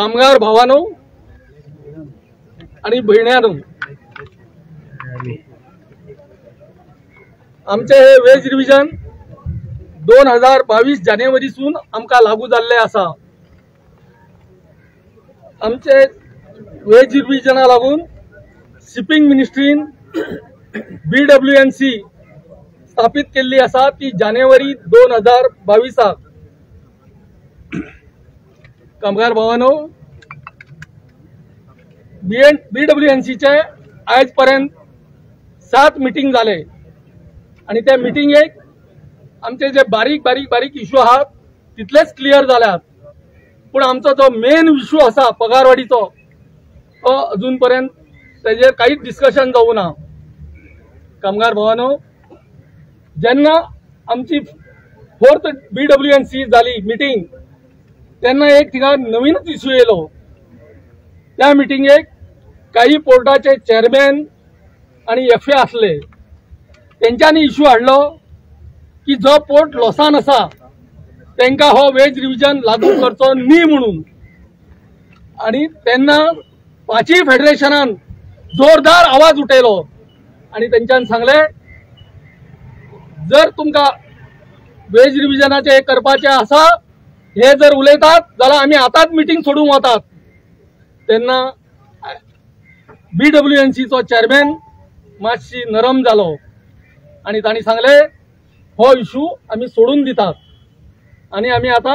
कामगार भावानो आणि भयण्यानो, आमचे हे वेज रिव्हिजन 2022 जानेवारीसून आमका लागू जाल्ले आसा। आमचे वेज रिव्हिजना लागून शिपिंग मिनिस्ट्रीन BWNC स्थापित केल्ली आसा ती जानेवारी 2022 कामगार भावानो, BWNC चे आज पर्यंत 7 मीटिंग झाले आणि त्या मीटिंगेक आमचे जे बारीक इश्यू आहात तितलेच क्लियर जाल्यात, पण आमचो जो मेन इश्यू आसा पगारवाडीचो तो अजून पर्यंत तेजेर काहीच डिस्कशन जावूं ना। कामगार भावानो, जेन्ना आमची 4th BWNC जाली मीटिंग तेन्ना एक थिंगा नवीनच इश्यू येयलो। त्या मिटिंगेक काही पोर्टाचे चेअरमॅन आणि FA आसले, तेंच्यांनी इश्यू हाडलो की जो पोर्ट लॉसान आसा तेंका हो वेज रिव्हिजन लागू करचो न्ही म्हणून। आणि तेन्ना 5 फेडरेशनान जोरदार आवाज उठयलो आणि तेंच्यान सांगले जर तुमका वेज रिव्हिजनाचे करपाचे आसा हे जर उलयतात जाल्यार आमी आतांच मीटिंग सोडूंक वतात। तेन्ना BWNC चो चेअरमॅन मातशी नरम जालो आणि तांणी सांगले हो इश्यू आमी सोडून दितात आणि आमी आता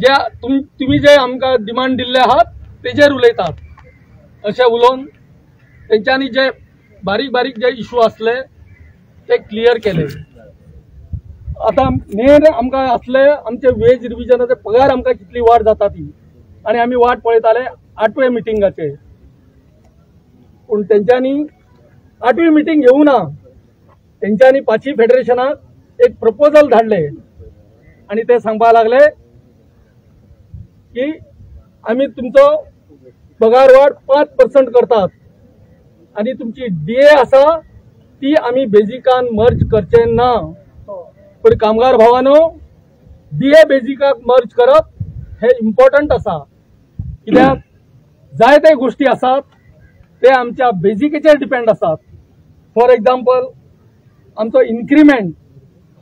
जे तुम्ही जे आमकां डिमांड दिल्ले आहात तेजेर उलयतात अशें उलोवन तेंच्यांनी जे बारीक जे इश्यू आसले ते क्लियर केले। आता मेन आमकां आसले आमचे वेज रिव्हिजनाचे पगार आमकां कितली वाड जाता ती, आणि आमी वाट पळयताले 8वे मिटिंगाचे, पूण तेंच्यांनी 8वी मिटिंग घेवूं ना। तेंच्यांनी 5 फेडरेशनाक एक प्रपोजल धाडले आणि ते सांगपाक लागले की आमी तुमचो पगार वाड 5% करतात आणि तुमची DA आसा ती आमी बेजिकान मर्ज करचे ना। पण कामगार भावानो, DA बेजिकाक मर्ज करप हे इम्पॉर्टंट आसा, कित्याक जायते गोष्टी आसात ते आमच्या बेजिकेचेर डिपेंड आसात। फॉर एग्जाम्पल आमचो इन्क्रिमेंट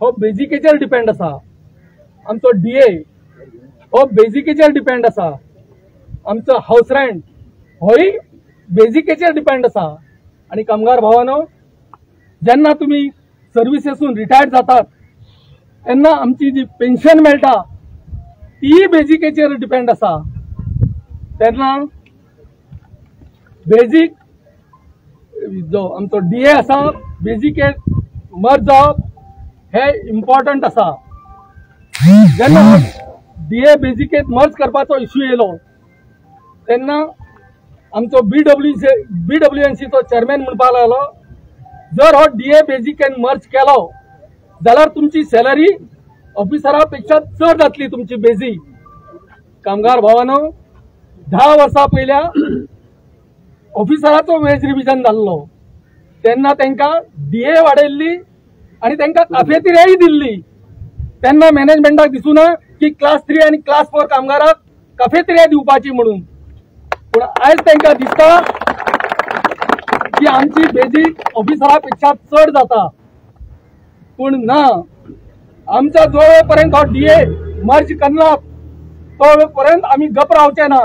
हो बेजिकेचेर डिपेंड आसा, आमचो DA हो बेजिकेचेर डिपेंड आसा, आमचो हाऊस रेंट होय बेजिकेचेर डिपेंड आसा। आणि कामगार भावानो, जेन्ना तुम्ही सर्विसेसून रिटायर्ड जातात तेन्ना आमची जी पेन्शन मेळटा ती बेजिकेचेर डिपेंड आसा। तेन्ना बेजिक जो आमचो DA आसा बेजिकेट मर्ज जावप हे इम्पॉर्टंट आसा। जेन्ना DA बेजिकेट मर्ज करपाचो इश्यू येयलो तेन्ना आमचो BWNC चो चेअरमॅन म्हणपाक लागलो जर हो DA बेजिकेन मर्ज केलो जाल्यार तुमची सॅलरी ऑफिसरा पेक्षा चड जातली तुमची बेजिक। कामगार भावानो, 10 वर्सां पयल्या ऑफिसराचो वेज रिव्हिजन जाल्लो तेन्ना तांकां DA वाडयल्ली आणि तांकां काफेतिरेय दिल्ली। तेन्ना मॅनेजमेंटाक दिसूना की क्लास 3 आणि क्लास 4 कामगाराक काफेतिरे दिवपाची म्हणून, पण आज तांकां दिसता की आमची बेजिक ऑफिसरा पेक्षा चड जाता। पण ना, आमचा जो पर्यंत हो DA मर्ज करना तो पर्यंत आमी गप रावचे ना।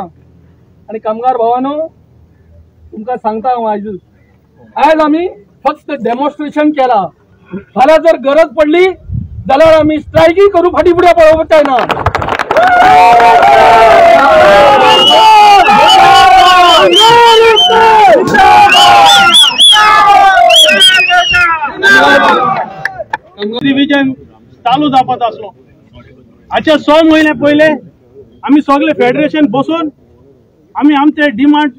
आणि कामगार भावानो, तुमकां सांगता आज आमी फक्त डेमॉन्स्ट्रेशन केला, फाल्यां जर गरज पडली जाल्यार आमी स्ट्रायकी करू, फाटी फुडें पळोवचे ना। रिव्हिजन चालू जावपाचो आसलो। हाचे 6 म्हयने पयले आमी सगळे फेडरेशन बसून आमी आमचे डिमांड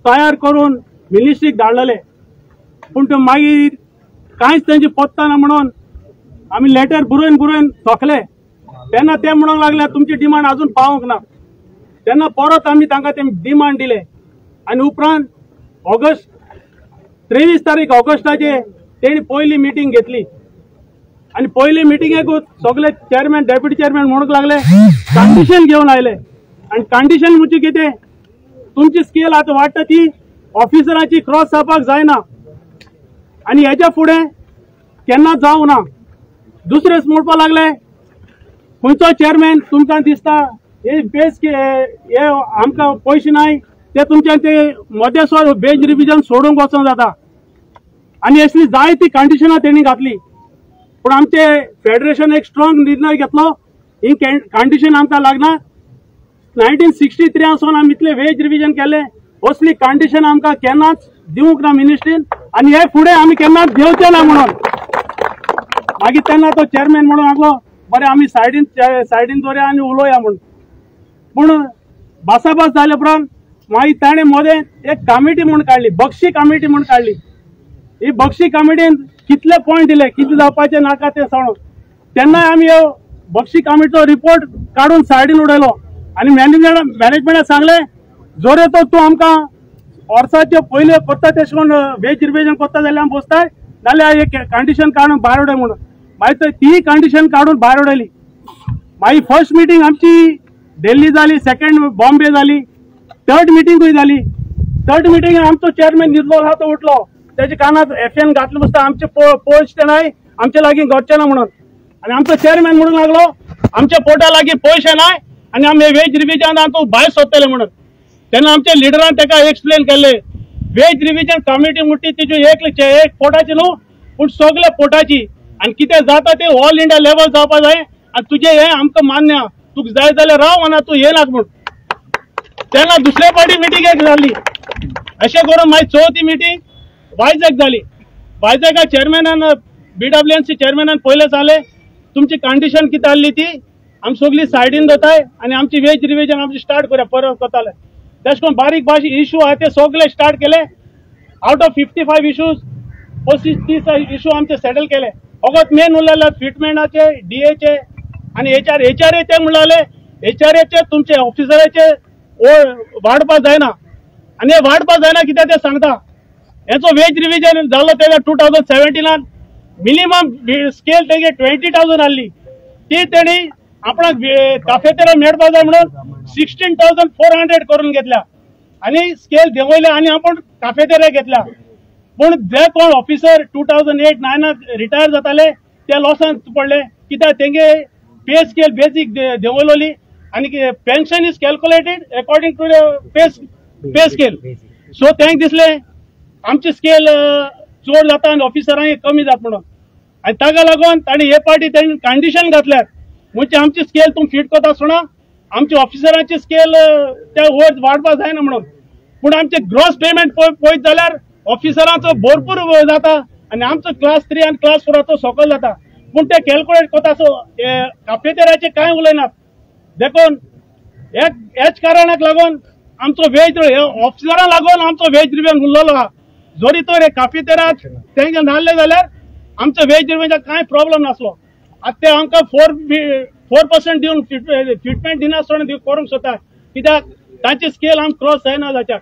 तयार करून मिनिस्ट्रीक धाडलेले, पूण ते मागीर कांयच तेंची पत्ता ना म्हणून आमी लेटर बरोवन सोंकले। तेन्ना ते म्हणूंक लागले तुमची डिमांड अजून पावूंक ना। तेन्ना परत आमी तांकां ते डिमांड दिले आणि उपरांत 23 तारीख ऑगस्टाचे तेणी पयली मिटींग घेतली आणि पयली मिटींगेकूच सगळे चेअरमॅन डेप्युटी चेअरमॅन म्हणूंक लागले कंडिशन घेवन आयले आणि कंडिशन म्हणजे किती तुमची स्केल आता वाटतं ती ऑफिसरांची क्रॉस जावपाक जायना आणि हेच्या फुडें केन्ना जावं ना. दुसरेच म्हणपाक लागले खंयचो चेअरमॅन तुमकां दिसता हे बेस हे आमकां पयशे नाय ते तुमच्या ते मदें बेज रिव्हिजन सोडूंक वचोंक जाता आणि असली जायती कंडिशनां तेणी घातली. पूण आमचे फेडरेशन एक स्ट्रॉंग निर्णय घेतलो ही कंडिशन आमकां लागना. 1963 सावन आमी इतले वेज रिव्हिजन केले असली कंडिशन आमकां केन्नाच दिवंक ना मिनिस्ट्रीन आणि हे फुडें आमी केन्नाच देवचे ना म्हणून. मागीर तेन्ना तो चेअरमॅन म्हणून लागलो बरें आमी सायडीन दवरया आनी उलोवया म्हणून. पूण भासाभास जाले उपरांत मागीर ताणें मदें एक कमिटी म्हणून काडली बक्षी कमिटी म्हणून काडली. ही बक्षी कमिटीन कितले पॉयंट दिले कितें जावपाचें नाका तें सांगून तेन्ना आमी ह्यो बक्षी कमिटीचो रिपोर्ट काडून सायडीन उडयलो आणि मॅनेजमेंटाक सांगले जोर येतो तूं आमकां वर्साचे पयले करता तशें करून वेज रिव्हिजन करता जाल्यार आमी बसताय नाल्यार हे कंडिशन काडून भायर उडय म्हणून. मागीर ती कंडिशन काडून भायर उडयली. मागीर फर्स्ट मिटींग आमची दिल्ली जाली, सेकंड बॉम्बे जाली, थर्ड मिटींगूय जाली. थर्ड मिटींगेक आमचो चेअरमॅन निर्मल आहा तो उठलो त्याच्या कानात FN घातले बसता आमचे पयशे नाय आमचे लागीं घडचे ना म्हणून. आणि आमचो चेअरमॅन म्हणून लागलो आमच्या पोटा लागीं पयशे नाय आणि आमी वेज रिव्हिजन तूं भायर सोदतले म्हणून. तेन्ना आमच्या लिडरान ताका एक्सप्लेन केले वेज रिव्हिजन कमिटी म्हणटी तिची एक पोटाची न्हू पूण सगळे पोटाची आणि कितें जाता ते ऑल इंडिया लेवल जावपा जाय आणि तुझे हे आमकां मान्य तुका जाय जाल्यार राव म्हणा तूं येनाक म्हूण. तेन्ना दुसरे पाटी मिटींग एक जाली. अशें करून मागीर चवथी मिटींग वायझॅक जाली. वायझॅका चेअरमॅनान BWNC चेअरमॅनान पयले सांगले तुमची कंडिशन कितें आहली ती आमी सगळी सायडीन दवरताय आणि आमची वेज रिव्हिजन आमची स्टार्ट करूया परत कोताले. तशें करून बारीक बारीक इश्यू आहा ते सगळे स्टार्ट केले. आउट ऑफ 55 इश्यूज 25-30 इश्यू आमचे सेटल केले. फकत मेन उरलेले फिटमेंटाचे DAचे आणि HRA ते म्हणले HRAचे तुमचे ऑफिसराचे वाडपाक जायना आणि हे वाडपाक जायना कित्याक ते सांगता. हेचो वेज रिव्हिजन जालो तेन्ना 2017 मिनिमम स्केल तेगे 20,000 आहली ती तेणी आपणाक काफेतेरा मेळपाक जाय म्हणून 16,400 करून घेतल्या आणि स्केल देंवयले आणि आपण काफेतेरे घेतल्या. पूण जे कोण ऑफिसर 2008-9 रिटायर जाताले ते लॉसान पडले कित्याक तेंगे पे स्केल बेसिक देंवयलोली आणि pension is calculated according to pay scale. So तेंक दिसले आमची स्केल चड जाता आणि ऑफिसरांक कमी जाता म्हणून आणि ताका लागून ताणी हे पार्टी तेणी कंडिशन घातल्यात म्हणजे आमची स्केल तुम फिट करता आसतना आमची ऑफिसरांची स्केल त्या वयर वाडपाक जायना म्हणून. पूण आमचे ग्रॉस पेमेंट पळयत जाल्यार ऑफिसरांचो भरपूर जाता आणि आमचो क्लास 3 आणि क्लास 4 सकयल जाता. पूण ते कॅल्क्युलेट करता सो काफेतेराचे कांय उलयनात. देखून हेच कारणाक लागून आमचो वेज ऑफिसरांक लागून आमचो वेज रिव्हिजन उरलेलो आहा. जरी तर हे काफेतेराक तेंगे नासले जाल्यार आमचो वेज रिव्हिजन कांय प्रॉब्लेम नासलो. आतां ते आमकां 4% दिवन फिटमेंट दिनासतना करूंक सोदता कित्याक तांची स्केल आमकां क्रॉस जायना जाच्याक.